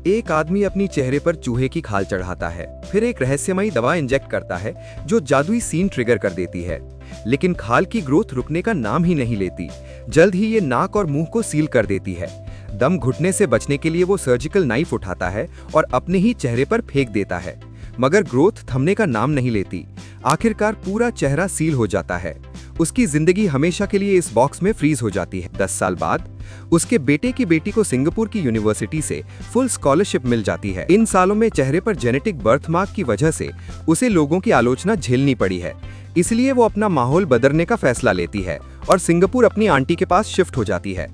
एक आदमी अपनी चेहरे पर चूहे की खाल चढ़ाता है, फिर एक रहस्यमयी दवा इंजेक्ट करता है जो जादुई सीन ट्रिगर कर देती है। लेकिन खाल की ग्रोथ रुकने का नाम ही नहीं लेती। जल्द ही ये नाक और मुंह को सील कर देती है। दम घुटने से बचने के लिए वो सर्जिकल नाइफ उठाता है और अपने ही चेहरे पर फेंक देता है, मगर ग्रोथ थमने का नाम नहीं लेती। आखिरकार पूरा चेहरा सील हो जाता है। उसकी जिंदगी हमेशा के लिए इस बॉक्स में फ्रीज हो जाती है। 10 साल बाद उसके बेटे की बेटी को सिंगापुर की यूनिवर्सिटी से फुल स्कॉलरशिप मिल जाती है। इन सालों में चेहरे पर जेनेटिक बर्थमार्क की वजह से उसे लोगों की आलोचना झेलनी पड़ी है। इसलिए वो अपना माहौल बदलने का फैसला लेती है और सिंगापुर अपनी आंटी के पास शिफ्ट हो जाती है।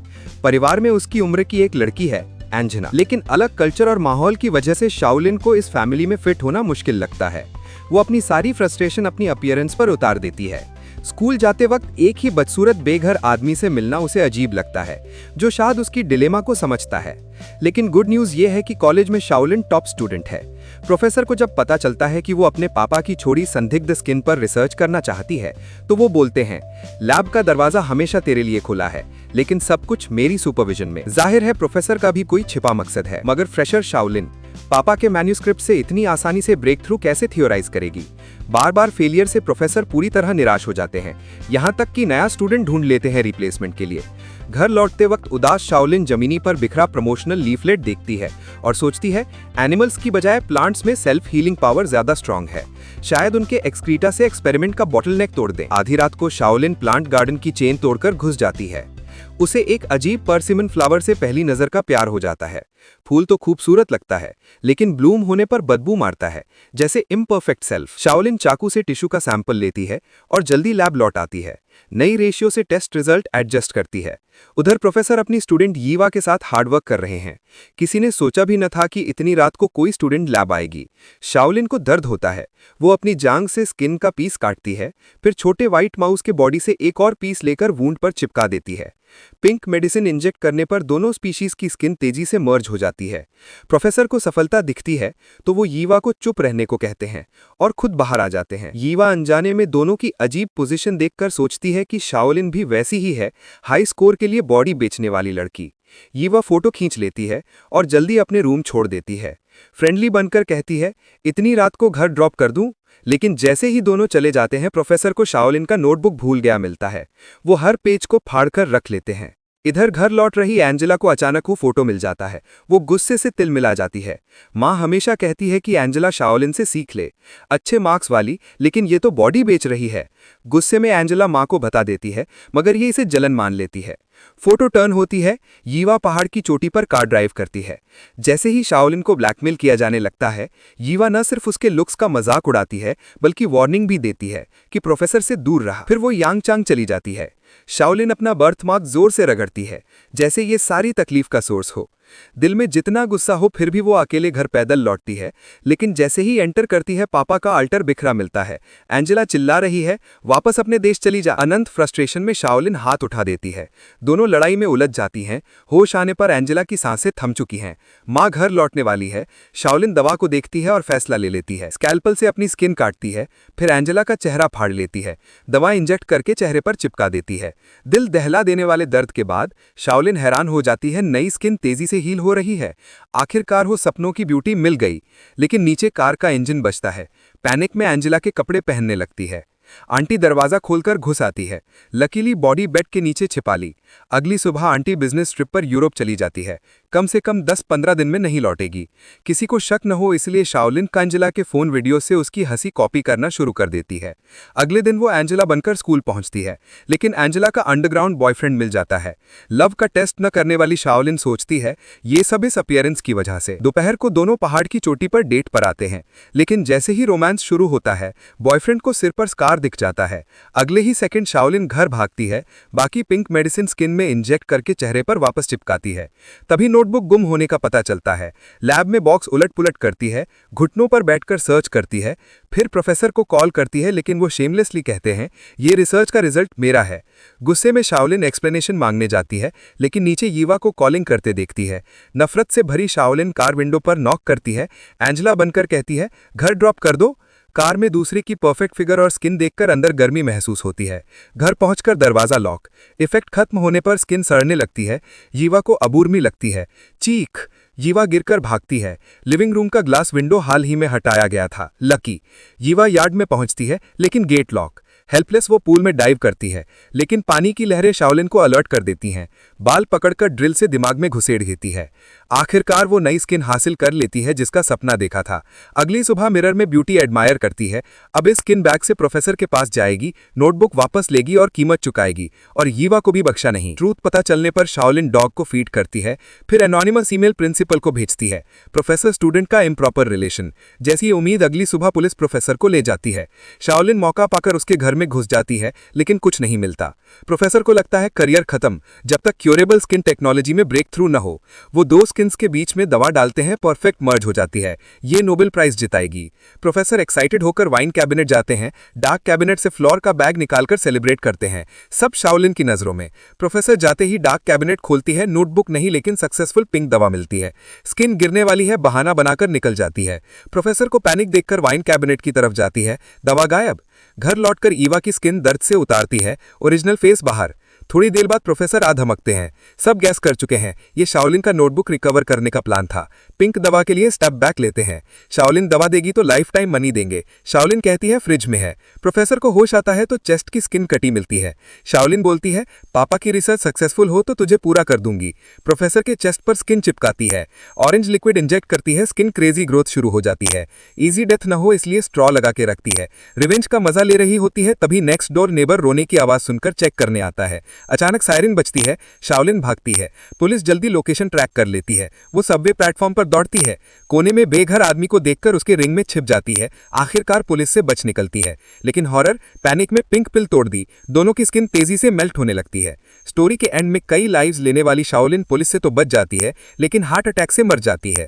परिवार में उसकी उम्र की एक लड़की है, एंजना, लेकिन अलग कल्चर और माहौल की वजह से शाओलिन को इस फैमिली में फिट होना मुश्किल लगता है। वो अपनी सारी फ्रस्ट्रेशन अपनी अपीयरेंस पर उतार देती है। स्कूल जाते वक्त एक ही बदसूरत बेघर आदमी से मिलना उसे अजीब लगता है, जो शायद उसकी डिलेमा को समझता है। लेकिन गुड न्यूज़ ये है कि कॉलेज में शाओलिन टॉप स्टूडेंट है। प्रोफेसर को जब पता चलता है कि वो अपने पापा की छोड़ी संदिग्ध स्किन पर रिसर्च करना चाहती है, तो वो बोलते हैं, लैब का दरवाजा हमेशा तेरे लिए खुला है, लेकिन सब कुछ मेरी सुपरविजन में। जाहिर है प्रोफेसर का भी कोई छिपा मकसद है, मगर फ्रेशर शाओलिन पापा के मैन्यूस्क्रिप्ट से इतनी आसानी से ब्रेक थ्रू कैसे थियोराइज करेगी। बार बार फेलियर से प्रोफेसर पूरी तरह निराश हो जाते हैं, यहाँ तक कि नया स्टूडेंट ढूंढ लेते हैं रिप्लेसमेंट के लिए। घर लौटते वक्त उदास शाओलिन जमीनी पर बिखरा प्रमोशनल लीफलेट देखती है और सोचती है, एनिमल्स की बजाय प्लांट्स में सेल्फ हीलिंग पावर ज्यादा स्ट्रांग है। शायद उनके एक्सक्रीटा से एक्सपेरिमेंट का बॉटलनेक तोड़ दें। आधी रात को शाओलिन प्लांट गार्डन की चेन तोड़कर घुस जाती है। उसे एक अजीब परसिमन फ्लावर से पहली नजर का प्यार हो जाता है। फूल तो खूबसूरत लगता है, लेकिन ब्लूम होने पर बदबू मारता है, जैसे इम्परफेक्ट सेल्फ। शाओलिन चाकू से टिश्यू का सैंपल लेती है और जल्दी लैब लौट आती है। नई रेशियो से टेस्ट रिजल्ट एडजस्ट करती है। उधर प्रोफेसर अपनी स्टूडेंट यीवा के साथ हार्डवर्क कर रहे हैं। किसी ने सोचा भी न था कि इतनी रात को कोई स्टूडेंट लैब आएगी। शाओलिन को दर्द होता है। वो अपनी जांग से स्किन का पीस काटती है, फिर छोटे व्हाइट माउस के बॉडी से एक और पीस लेकर वूंड पर चिपका देती है। पिंक मेडिसिन इंजेक्ट करने पर दोनों स्पीशीज की स्किन तेजी से मर्ज हो जाती है। प्रोफेसर को सफलता दिखती है तो वो यीवा को चुप रहने को कहते हैं और खुद बाहर आ जाते हैं। यीवा अनजाने में दोनों की अजीब पोजीशन देखकर सोचती है कि शाओलिन भी वैसी ही है, हाई स्कोर के लिए बॉडी बेचने वाली लड़की। यीवा फोटो खींच लेती है और जल्दी अपने रूम छोड़ देती है। फ्रेंडली बनकर कहती है, इतनी रात को घर ड्रॉप कर दूं? लेकिन जैसे ही दोनों चले जाते हैं, प्रोफेसर को शाओलिन का नोटबुक भूल गया मिलता है। वो हर पेज को फाड़कर रख लेते हैं। इधर घर लौट रही एंजेला को अचानक वो फोटो मिल जाता है। वो गुस्से से तिलमिला जाती है। माँ हमेशा कहती है कि एंजेला शाओलिन से सीख ले, अच्छे मार्क्स वाली, लेकिन ये तो बॉडी बेच रही है। गुस्से में एंजेला माँ को बता देती है, मगर ये इसे जलन मान लेती है। फोटो टर्न होती है। यीवा पहाड़ की चोटी पर कार ड्राइव करती है। जैसे ही शाओलिन को ब्लैकमेल किया जाने लगता है, यीवा न सिर्फ उसके लुक्स का मजाक उड़ाती है, बल्कि वार्निंग भी देती है कि प्रोफेसर से दूर रहा। फिर वो यांगचांग चली जाती है। शाओलिन अपना बर्थमार्क जोर से रगड़ती है, जैसे ये सारी तकलीफ का सोर्स हो। दिल में जितना गुस्सा हो, फिर भी वो अकेले घर पैदल लौटती है। लेकिन जैसे ही एंटर करती है, पापा का अल्टर बिखरा मिलता है। एंजेला चिल्ला रही है, वापस अपने देश चली जा। अनंत फ्रस्ट्रेशन में शाओलिन हाथ उठा देती है। दोनों लड़ाई में उलझ जाती हैं। होश आने पर एंजेला की सांसें थम चुकी हैं। माँ घर लौटने वाली है। शाओलिन दवा को देखती है और फैसला ले लेती है। स्कैल्पल से अपनी स्किन काटती है, फिर एंजेला का चेहरा फाड़ लेती है। दवा इंजेक्ट करके चेहरे पर चिपका देती है। दिल दहला देने वाले दर्द के बाद शाओलिन हैरान हो जाती है, नई स्किन तेजी से हील हो रही है। आखिरकार वो सपनों की ब्यूटी मिल गई। लेकिन नीचे कार का इंजन बजता है। पैनिक में एंजेला के कपड़े पहनने लगती है। आंटी दरवाजा खोलकर घुस आती है। लकीली बॉडी बेड के नीचे छिपा ली। अगली सुबह आंटी बिजनेस ट्रिप पर यूरोप चली जाती है। कम से कम 10-15 दिन में नहीं लौटेगी। किसी को शक न हो इसलिए शाओलिन एंजेला के फोन वीडियो से उसकी हंसी कॉपी करना शुरू कर देती है। अगले दिन वो एंजेला बनकर स्कूल पहुंचती है, लेकिन एंजेला का अंडरग्राउंड बॉयफ्रेंड मिल जाता है। लव का टेस्ट न करने वाली शाओलिन सोचती है, ये सब इस अपीयरेंस की वजह से। दोपहर को दोनों पहाड़ की चोटी पर डेट पर आते हैं, लेकिन जैसे ही रोमांस शुरू होता है, बॉयफ्रेंड को सिर पर स्कार दिख जाता है। अगले ही सेकंड शाओलिन घर भागती है। बाकी पिंक मेडिसिन स्किन में इंजेक्ट करके चेहरे पर वापस चिपकाती है। तभी नोटबुक गुम होने का पता चलता है। लैब में बॉक्स उलट पुलट करती है, घुटनों पर बैठकर सर्च करती है। फिर प्रोफेसर को कॉल करती है, लेकिन वो शेमलेसली कहते हैं, ये रिसर्च का रिजल्ट मेरा है। गुस्से में शाओलिन एक्सप्लेनेशन मांगने जाती है, लेकिन नीचे यीवा को कॉलिंग करते देखती है। नफरत से भरी शाओलिन कार विंडो पर नॉक करती है। एंजेला बनकर कहती है, घर ड्रॉप कर दो। कार में दूसरे की परफेक्ट फिगर और स्किन देखकर अंदर गर्मी महसूस होती है। घर पहुंचकर दरवाजा लॉक। इफेक्ट खत्म होने पर स्किन सड़ने लगती है। यीवा को अबूर्मी लगती है। चीख यीवा गिरकर भागती है। लिविंग रूम का ग्लास विंडो हाल ही में हटाया गया था। लकी। यीवा यार्ड में पहुंचती है, लेकिन गेट लॉक। हेल्पलेस वो पूल में डाइव करती है, लेकिन पानी की लहरें शाओलिन को अलर्ट कर देती हैं। बाल पकड़कर ड्रिल से दिमाग में घुसेड़ देती है। आखिरकार वो नई स्किन हासिल कर लेती है जिसका सपना देखा था। अगली सुबह मिरर में ब्यूटी एडमायर करती है। अब इस स्किन बैग से प्रोफेसर के पास जाएगी, नोटबुक वापस लेगी और कीमत चुकाएगी, और यीवा को भी बख्शा नहीं। ट्रूथ पता चलने पर शाओलिन डॉग को फीड करती है, फिर एनोनिमस ईमेल प्रिंसिपल को भेजती है। प्रोफेसर स्टूडेंट का इम्प्रॉपर रिलेशन। जैसी उम्मीद, अगली सुबह पुलिस प्रोफेसर को ले जाती है। शाओलिन मौका पाकर उसके घर में घुस जाती है, लेकिन कुछ नहीं मिलता। प्रोफेसर को लगता है करियर खत्म जब तक क्योरेबल स्किन टेक्नोलॉजी में ब्रेक थ्रू न हो। वो दो स्किन्स के बीच में दवा डालते हैं, परफेक्ट मर्ज हो जाती है। ये नोबेल प्राइज जिताएगी। प्रोफेसर एक्साइटेड होकर वाइन कैबिनेट जाते हैं। डार्क कैबिनेट से फ्लोर का बैग निकालकर सेलिब्रेट करते हैं, सब शाओलिन की नजरों में। प्रोफेसर जाते ही डार्क कैबिनेट खोलती है, नोटबुक नहीं लेकिन सक्सेसफुल पिंक दवा मिलती है। स्किन गिरने वाली है, बहाना बनाकर निकल जाती है। प्रोफेसर को पैनिक देखकर वाइन कैबिनेट की तरफ जाती है, दवा गायब। घर लौटकर ईवा की स्किन दर्द से उतारती है, ओरिजिनल फेस बाहर। थोड़ी देर बाद प्रोफेसर आ धमकते हैं, सब गैस कर चुके हैं, ये शाओलिन का नोटबुक रिकवर करने का प्लान था। पिंक दवा के लिए स्टेप बैक लेते हैं। शाओलिन दवा देगी तो लाइफ टाइम मनी देंगे। शाओलिन कहती है फ्रिज में है। प्रोफेसर को होश आता है तो चेस्ट की स्किन कटी मिलती है। शाओलिन बोलती है, पापा की रिसर्च सक्सेसफुल हो तो तुझे पूरा कर दूंगी। प्रोफेसर के चेस्ट पर स्किन चिपकाती है, ऑरेंज लिक्विड इंजेक्ट करती है, स्किन क्रेजी ग्रोथ शुरू हो जाती है। इजी डेथ न हो इसलिए स्ट्रॉ लगा के रखती है। रिवेंज का मजा ले रही होती है, तभी नेक्स्ट डोर नेबर रोने की आवाज सुनकर चेक करने आता है। अचानक सायरन बजती है, शाओलिन भागती है। पुलिस जल्दी लोकेशन ट्रैक कर लेती है। वो सबवे प्लेटफॉर्म पर दौड़ती है, कोने में बेघर आदमी को देखकर उसके रिंग में छिप जाती है। आखिरकार पुलिस से बच निकलती है, लेकिन हॉरर, पैनिक में पिंक पिल तोड़ दी। दोनों की स्किन तेजी से मेल्ट होने लगती है। स्टोरी के एंड में कई लाइव्स लेने वाली शाओलिन पुलिस से तो बच जाती है, लेकिन हार्ट अटैक से मर जाती है।